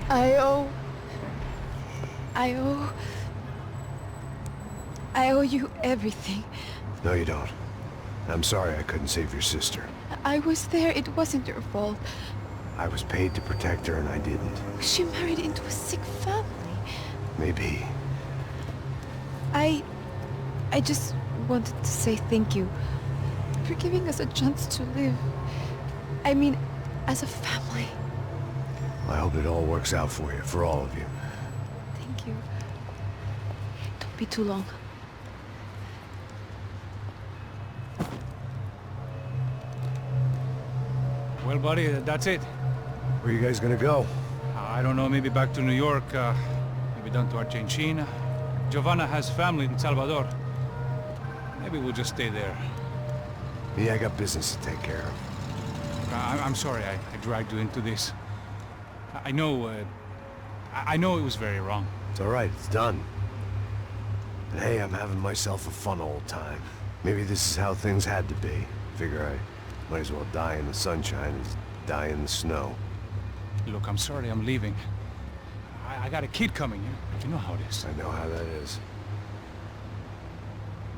I owe... I owe you everything. No, you don't. I'm sorry I couldn't save your sister. I was there. It wasn't your fault. I was paid to protect her and I didn't. She married into a sick family. Maybe. I just wanted to say thank you for giving us a chance to live. I mean, as a family. I hope it all works out for you, for all of you. Thank you. Don't be too long. Well, buddy, that's it. Where are you guys gonna go? I don't know, maybe back to New York, maybe down to Argentina. Giovanna has family in Salvador. Maybe we'll just stay there. Yeah, I got business to take care of. I'm sorry I dragged you into this. I know it was very wrong. It's all right, it's done. And hey, I'm having myself a fun old time. Maybe this is how things had to be. Figure I might as well die in the sunshine as die in the snow. Look, I'm sorry I'm leaving. I got a kid coming, you know how it is. I know how that is.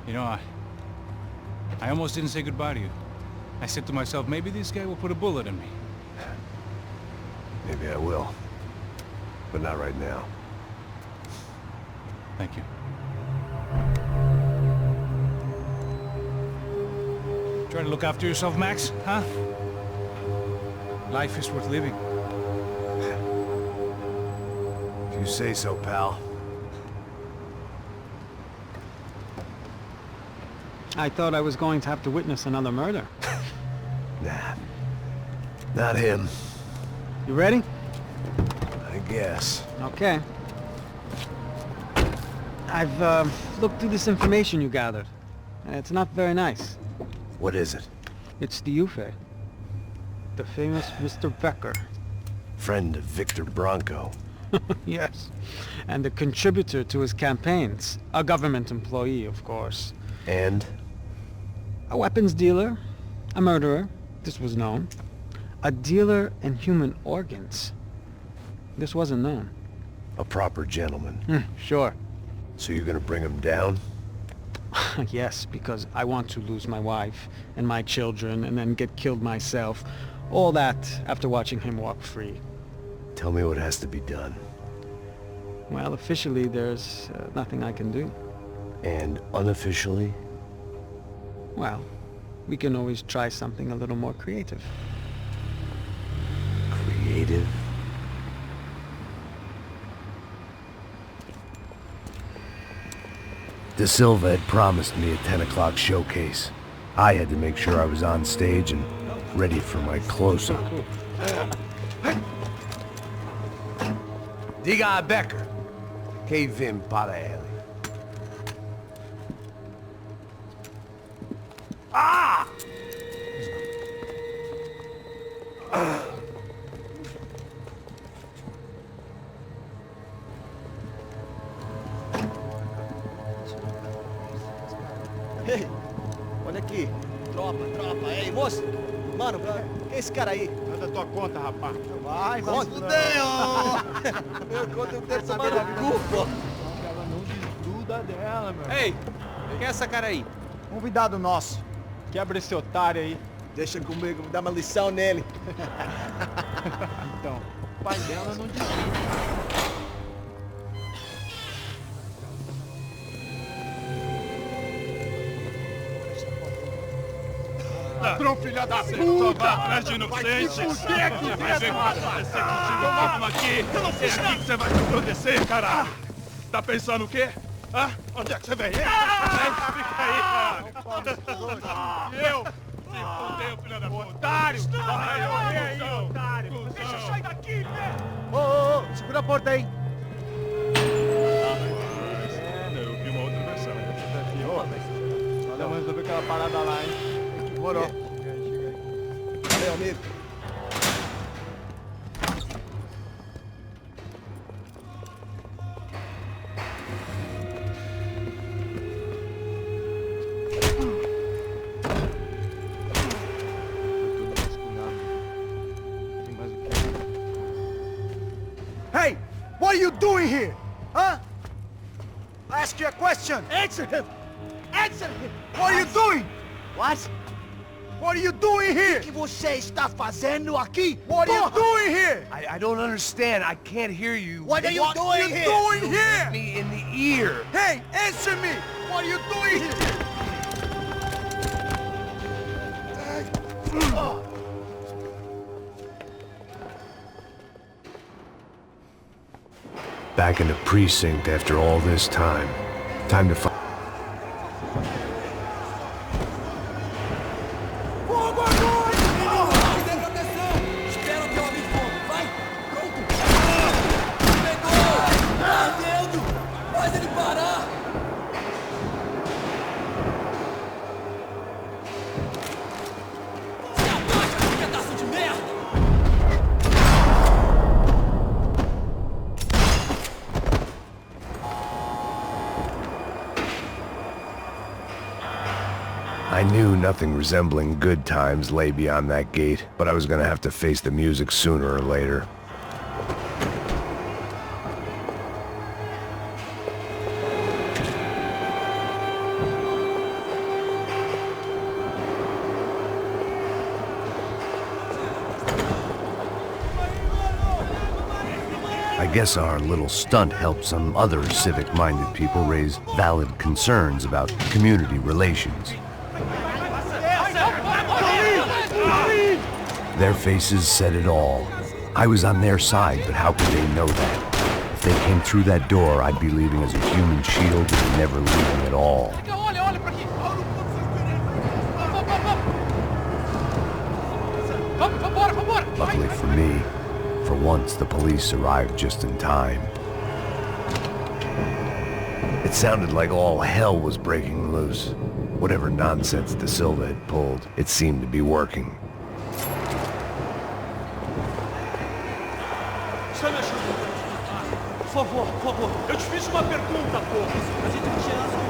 You know, I almost didn't say goodbye to you. I said to myself, maybe this guy will put a bullet in me. Maybe I will. But not right now. Thank you. Try to look after yourself, Max, huh? Life is worth living. If you say so, pal. I thought I was going to have to witness another murder. Nah. Not him. You ready? I guess. Okay. I've looked through this information you gathered, and it's not very nice. What is it? It's the Ufe. The famous Mr. Becker. Friend of Victor Bronco. Yes. And a contributor to his campaigns. A government employee, of course. And? A weapons dealer. A murderer. This was known. A dealer in human organs. This wasn't known. A proper gentleman. Sure. So you're gonna bring him down? Yes, because I want to lose my wife and my children and then get killed myself. All that after watching him walk free. Tell me what has to be done. Well, officially there's nothing I can do. And unofficially? Well, we can always try something a little more creative. Creative? De Silva had promised me a 10 o'clock showcase. I had to make sure I was on stage and ready for my close-up. Diga a Becker. Que vim para ele. Ah! Ei, olha aqui. Tropa. Ei, moço. Mano, quem é esse cara aí? Manda tua conta, rapaz. Vai se fuder, ó. Meu conta eu quero tomar no cu, pô. Ela não desgruda dela, meu. Ei, quem é essa cara aí? Convidado nosso. Quebra esse otário aí. Deixa comigo, me dá uma lição nele. Então, o pai dela não desgruda. Ladrão, filha da puta! Vai atrás de inocente! Vai ver o que vai acontecer contigo mesmo aqui! Eu não fiz aqui que você vai se proteger, caralho! Tá pensando o quê? Hã? Onde é que você vem? Fica aí, caralho! Eu? Se fodeu, filha da puta! Otário! Vai aí, otário! Deixa eu sair daqui, né? Ô, segura a porta aí. Eu vi uma outra versão. Vamos resolver aquela parada lá, hein? Demorou. Chega aí. Valeu, amigo. Tem mais o que? asked you a question! Answer him! Answer him! What are you doing? What? What are you doing here? O que você está fazendo aqui? What are you Porra! doing here? I don't understand. I can't hear you. What are you What are doing you here? doing You here? hit me in the ear. Hey, answer me! What are you doing here? Back in the precinct after all this time. Time to find... I knew nothing resembling good times lay beyond that gate, but I was gonna have to face the music sooner or later. I guess our little stunt helped some other civic-minded people raise valid concerns about community relations. Their faces said it all. I was on their side, but how could they know that? If they came through that door, I'd be leaving as a human shield and never leaving at all. Luckily for me, for once the police arrived just in time. It sounded like all hell was breaking loose. Whatever nonsense De Silva had pulled, it seemed to be working. Por favor, eu te fiz uma pergunta, porra. A gente não tinha nada.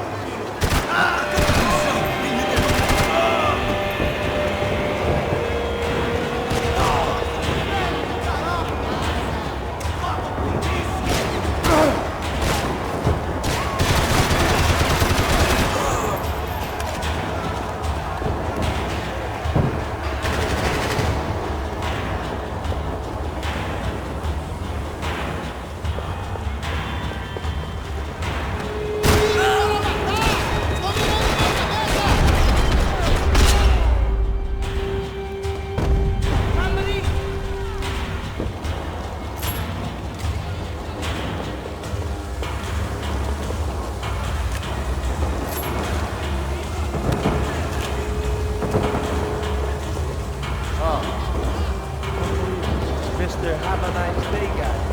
Have a nice day, guys.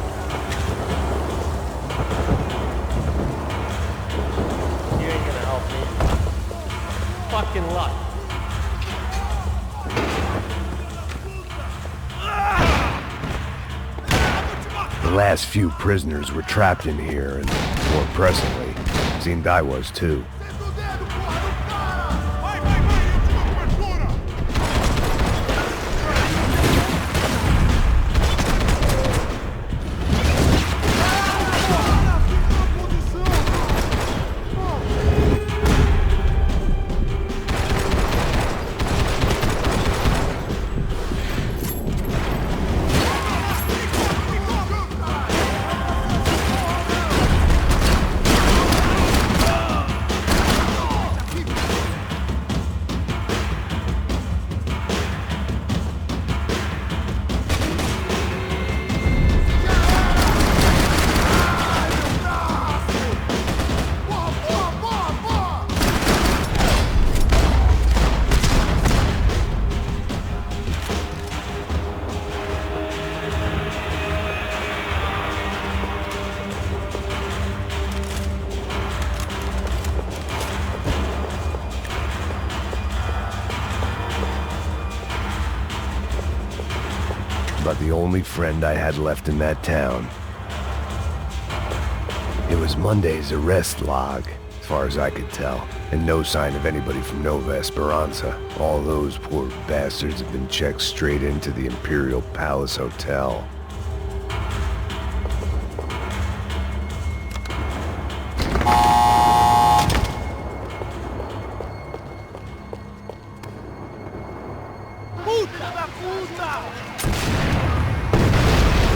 You ain't gonna help me. Fucking luck. The last few prisoners were trapped in here, and more pressingly, it seemed I was too. But the only friend I had left in that town. It was Monday's arrest log, as far as I could tell, and no sign of anybody from Nova Esperanza. All those poor bastards have been checked straight into the Imperial Palace Hotel.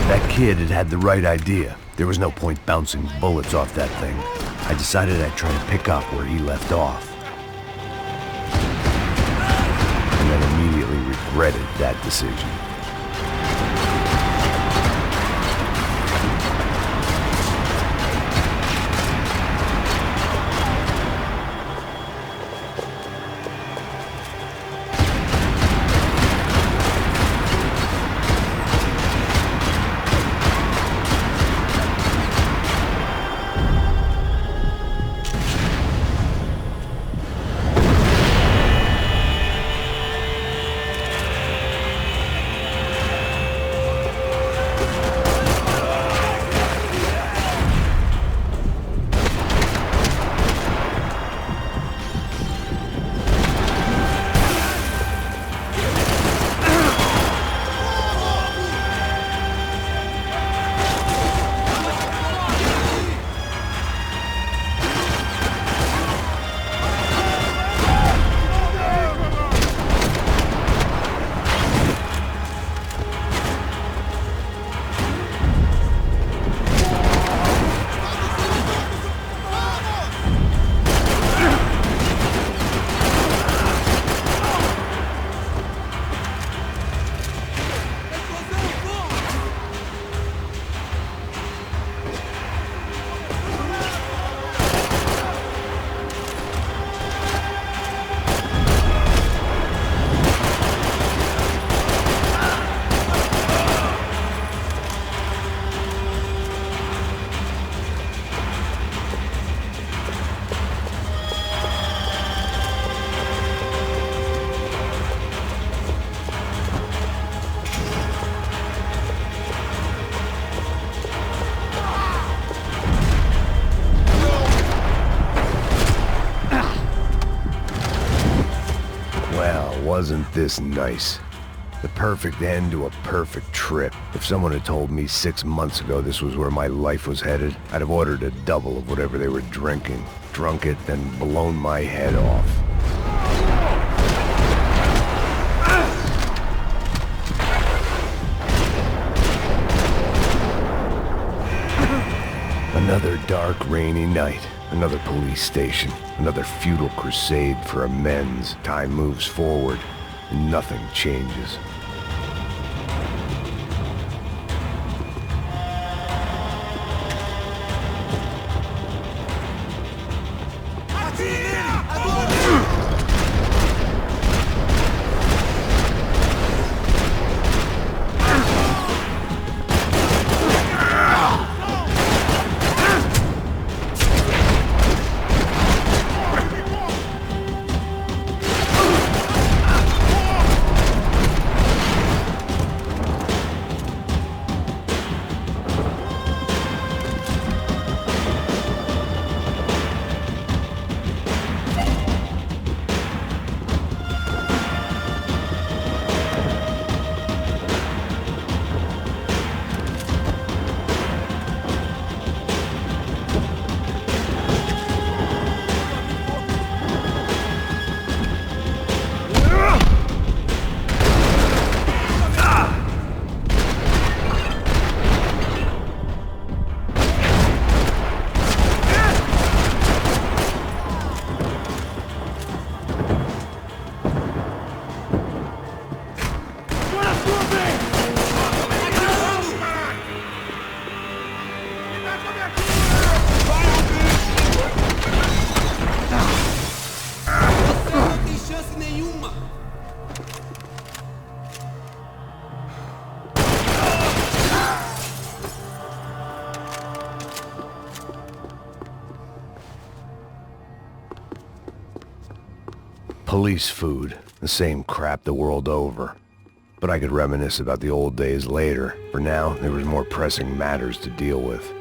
That kid had the right idea. There was no point bouncing bullets off that thing. I decided I'd try to pick up where he left off. And then immediately regretted that decision. Wasn't this nice? The perfect end to a perfect trip. If someone had told me 6 months ago this was where my life was headed, I'd have ordered a double of whatever they were drinking, drunk it, then blown my head off. Another dark, rainy night. Another police station. Another futile crusade for amends. Time moves forward, and nothing changes. Police food, the same crap the world over. But I could reminisce about the old days later. For now, there was more pressing matters to deal with.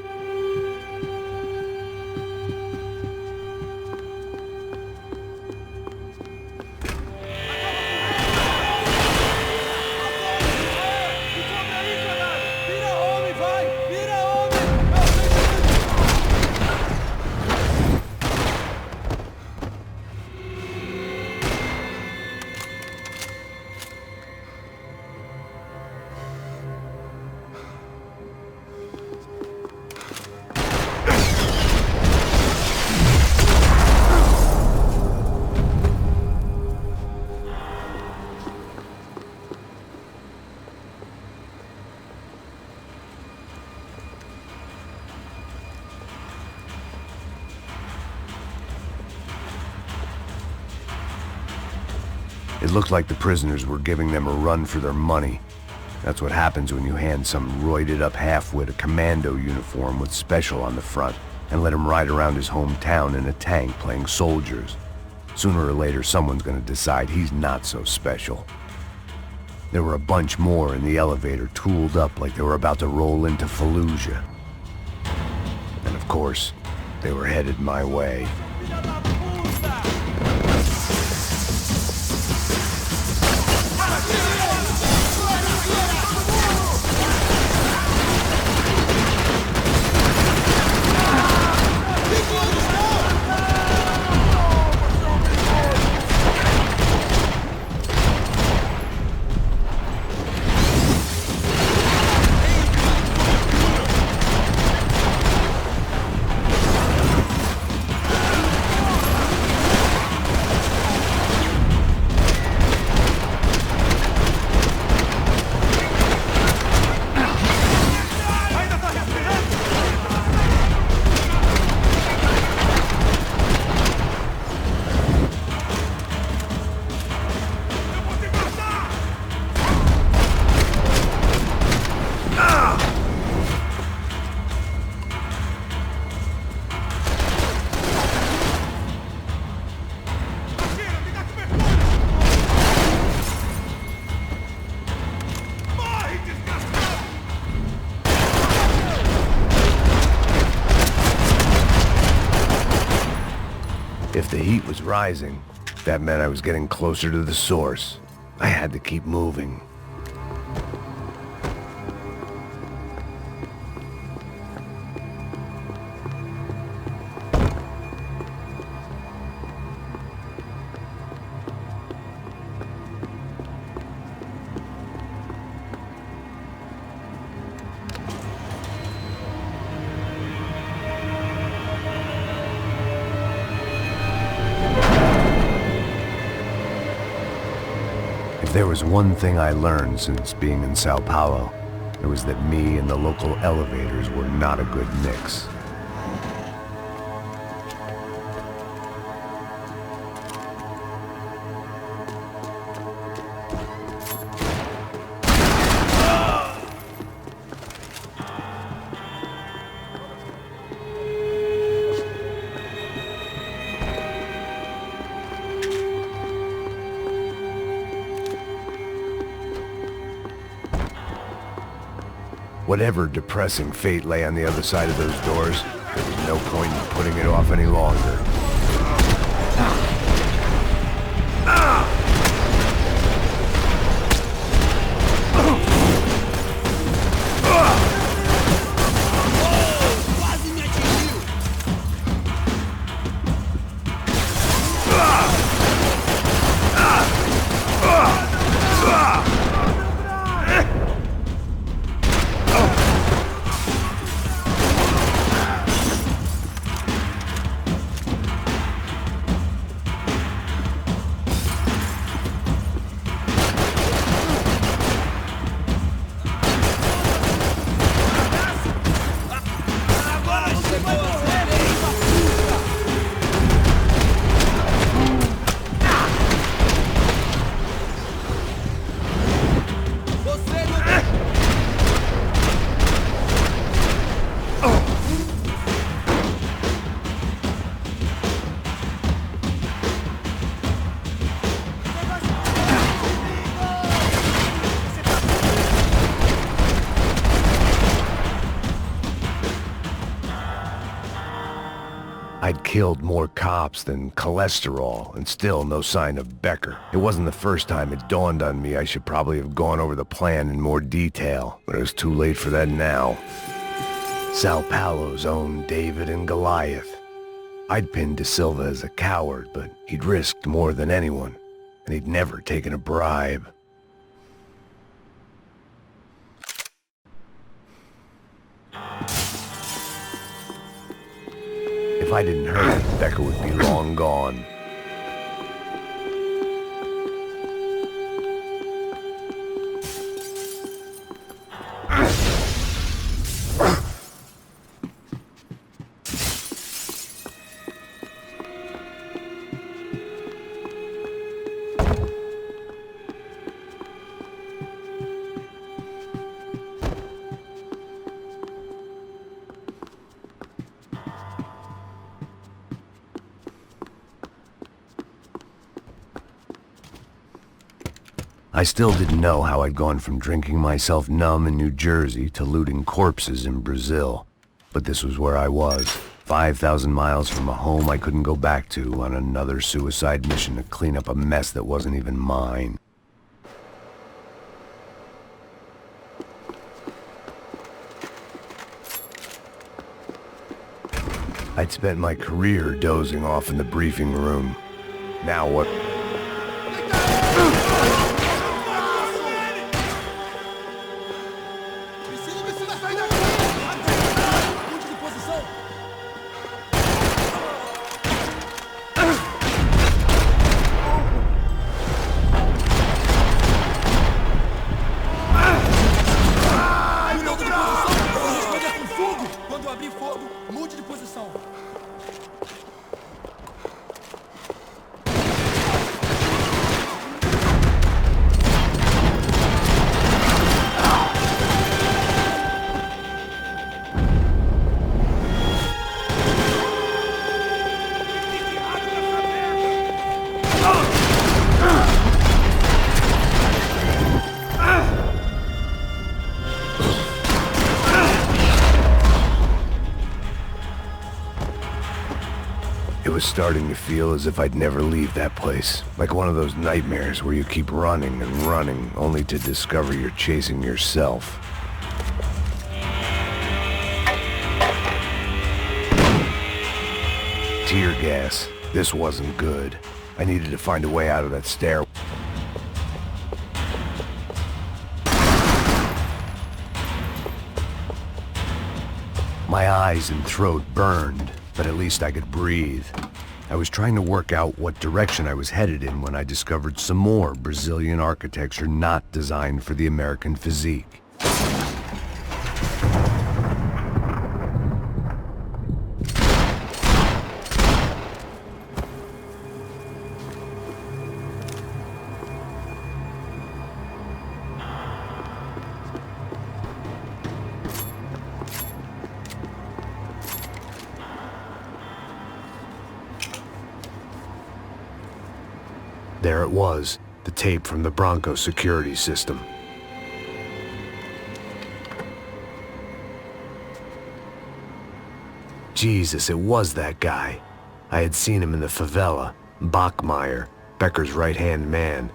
It looked like the prisoners were giving them a run for their money. That's what happens when you hand some roided-up halfwit a commando uniform with special on the front and let him ride around his hometown in a tank playing soldiers. Sooner or later, someone's gonna decide he's not so special. There were a bunch more in the elevator, tooled up like they were about to roll into Fallujah. And of course, they were headed my way. If the heat was rising, that meant I was getting closer to the source. I had to keep moving. If there was one thing I learned since being in Sao Paulo, it was that me and the local elevators were not a good mix. Whatever depressing fate lay on the other side of those doors, there was no point in putting it off any longer. I'd killed more cops than cholesterol, and still no sign of Becker. It wasn't the first time it dawned on me I should probably have gone over the plan in more detail, but it was too late for that now. Sao Paulo's own David and Goliath. I'd pinned De Silva as a coward, but he'd risked more than anyone, and he'd never taken a bribe. If I didn't hurry, Becker would be long gone. I still didn't know how I'd gone from drinking myself numb in New Jersey to looting corpses in Brazil. But this was where I was, 5,000 miles from a home I couldn't go back to on another suicide mission to clean up a mess that wasn't even mine. I'd spent my career dozing off in the briefing room. Now what? It was starting to feel as if I'd never leave that place. Like one of those nightmares where you keep running and running, only to discover you're chasing yourself. Tear gas. This wasn't good. I needed to find a way out of that stair. My eyes and throat burned, but at least I could breathe. I was trying to work out what direction I was headed in when I discovered some more Brazilian architecture not designed for the American physique. There it was, the tape from the Bronco security system. Jesus, it was that guy. I had seen him in the favela, Bachmeyer, Becker's right-hand man.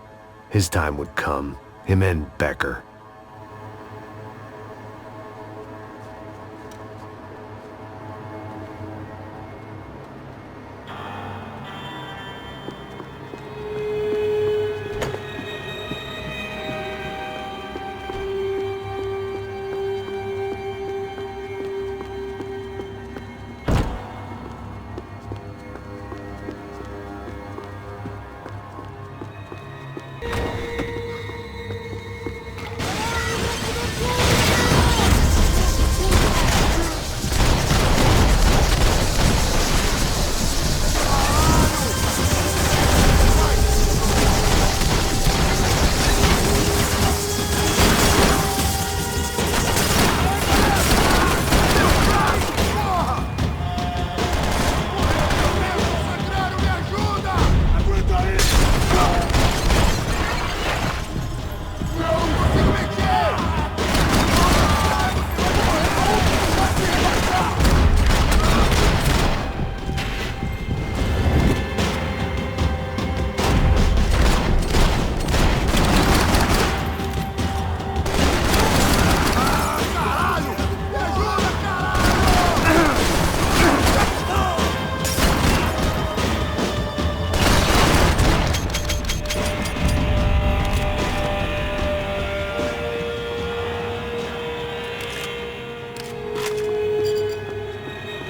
His time would come, him and Becker.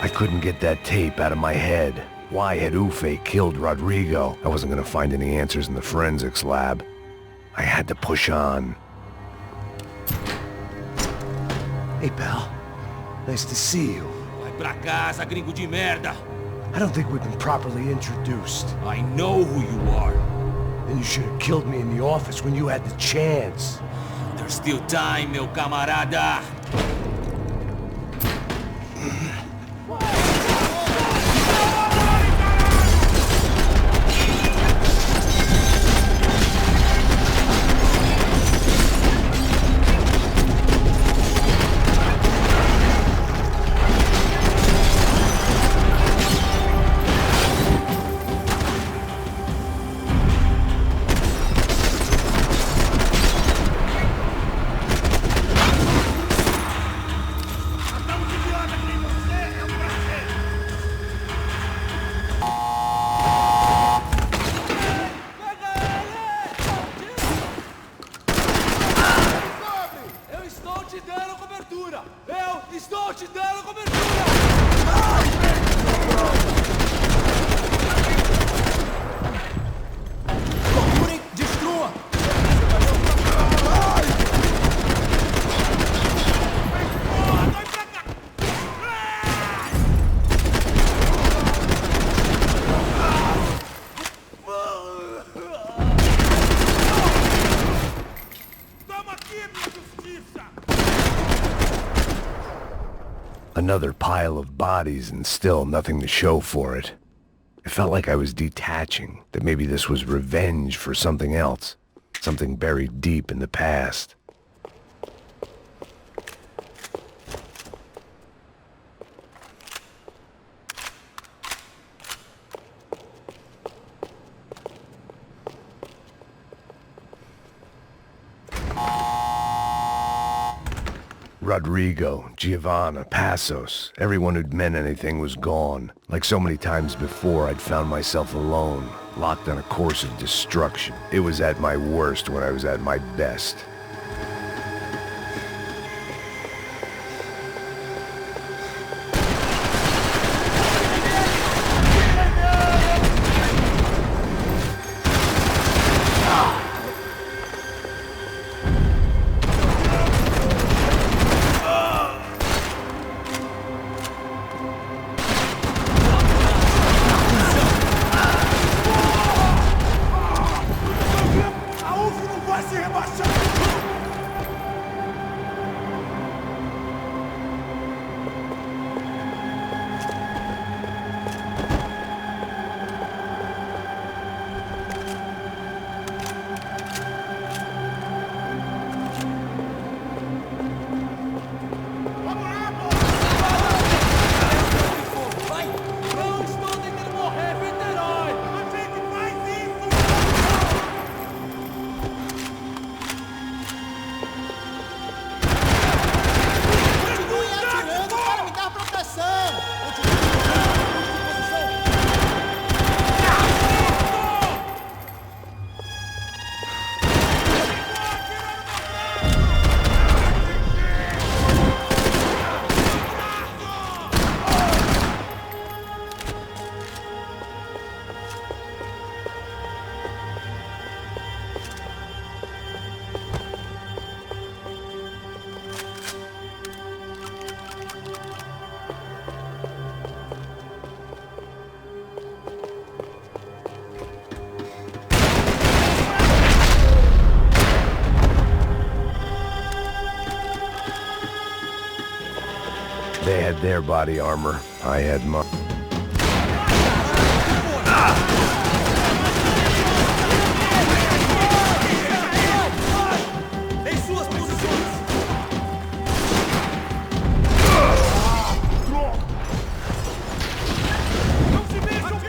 I couldn't get that tape out of my head. Why had Ufe killed Rodrigo? I wasn't gonna find any answers in the forensics lab. I had to push on. Hey, pal. Nice to see you. Vai pra casa, gringo de merda! I don't think we've been properly introduced. I know who you are. Then you should have killed me in the office when you had the chance. There's still time, meu camarada! te dando cobertura! Procurem, destrua! Another pile of bodies and still nothing to show for it. It felt like I was detaching, that maybe this was revenge for something else, something buried deep in the past. Rodrigo, Giovanna, Passos, everyone who'd meant anything was gone. Like so many times before, I'd found myself alone, locked on a course of destruction. It was at my worst when I was at my best. They had their body armor. I had mine. Em suas posições! Não se mexam,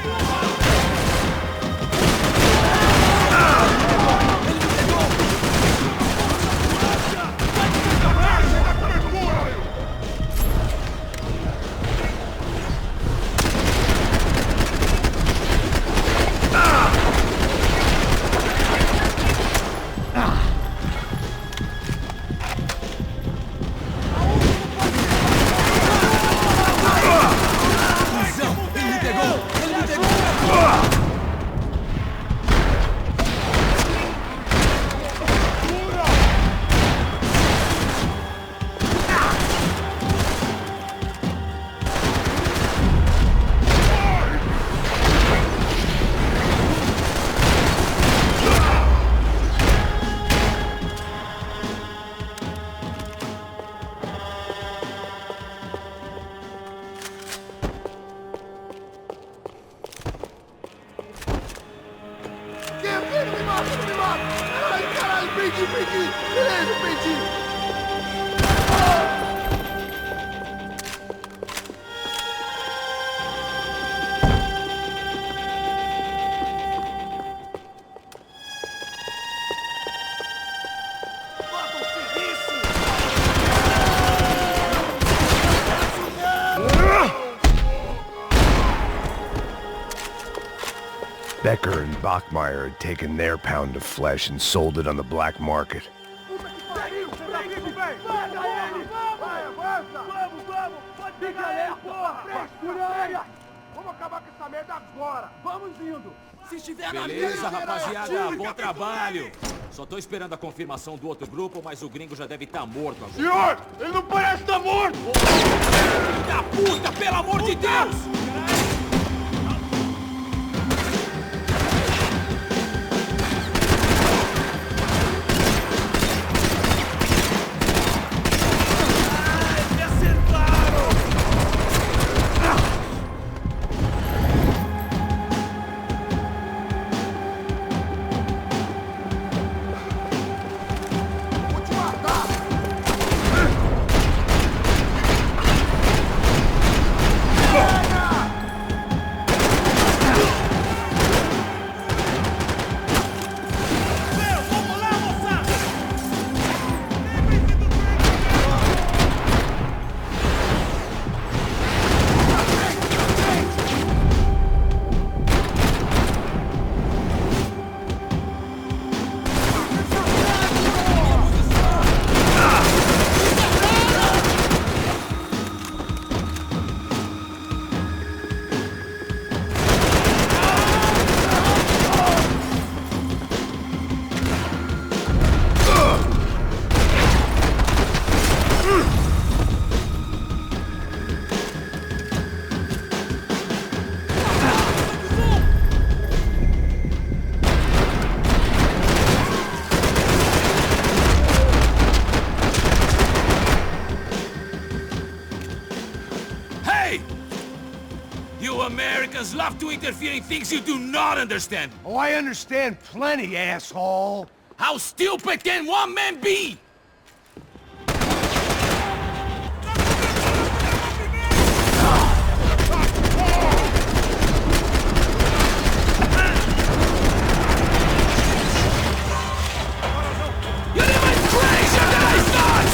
Becker and Bachmeyer had taken their pound of flesh and sold it on the black market. Fica aí, porra! Frescura! Vamos acabar com essa merda agora! Vamos indo! Se estiver na Beleza, rapaziada, bom trabalho! Só tô esperando a confirmação do outro grupo, mas o gringo já deve estar morto agora. Senhor, ele não parece estar morto! Filho da puta, pelo amor de Deus! Americans love to interfere in things you do not understand. Oh, I understand plenty, asshole. How stupid can one man be? You're even crazier than I thought!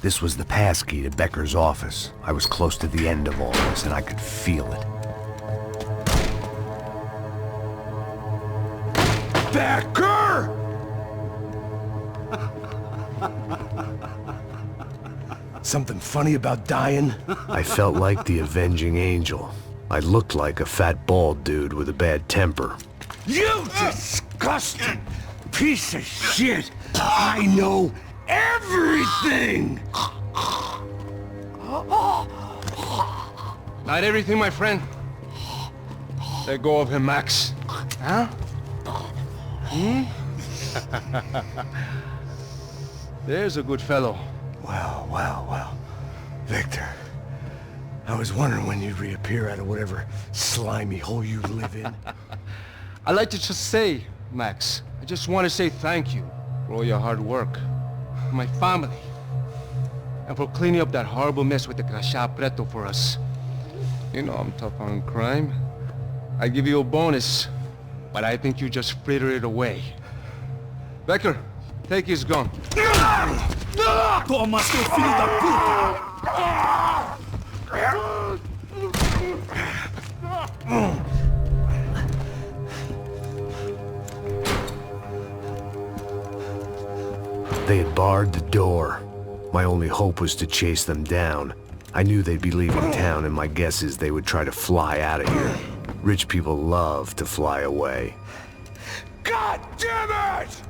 This was the passkey to Becker's office. I was close to the end of all this, and I could feel it. Becker! Something funny about dying? I felt like the avenging angel. I looked like a fat bald dude with a bad temper. You disgusting piece of shit! I know everything! Not everything, my friend. Let go of him, Max. Huh? There's a good fellow. Well, well, well. Victor, I was wondering when you'd reappear out of whatever slimy hole you live in. I like to just say, Max, I just want to say thank you for all your hard work, for my family, and for cleaning up that horrible mess with the Crachá Preto for us. You know I'm tough on crime. I give you a bonus, but I think you just frittered it away. Becker, take his gun. Toma, seu filho da puta! They had barred the door. My only hope was to chase them down. I knew they'd be leaving town, and my guess is they would try to fly out of here. Rich people love to fly away. God damn it!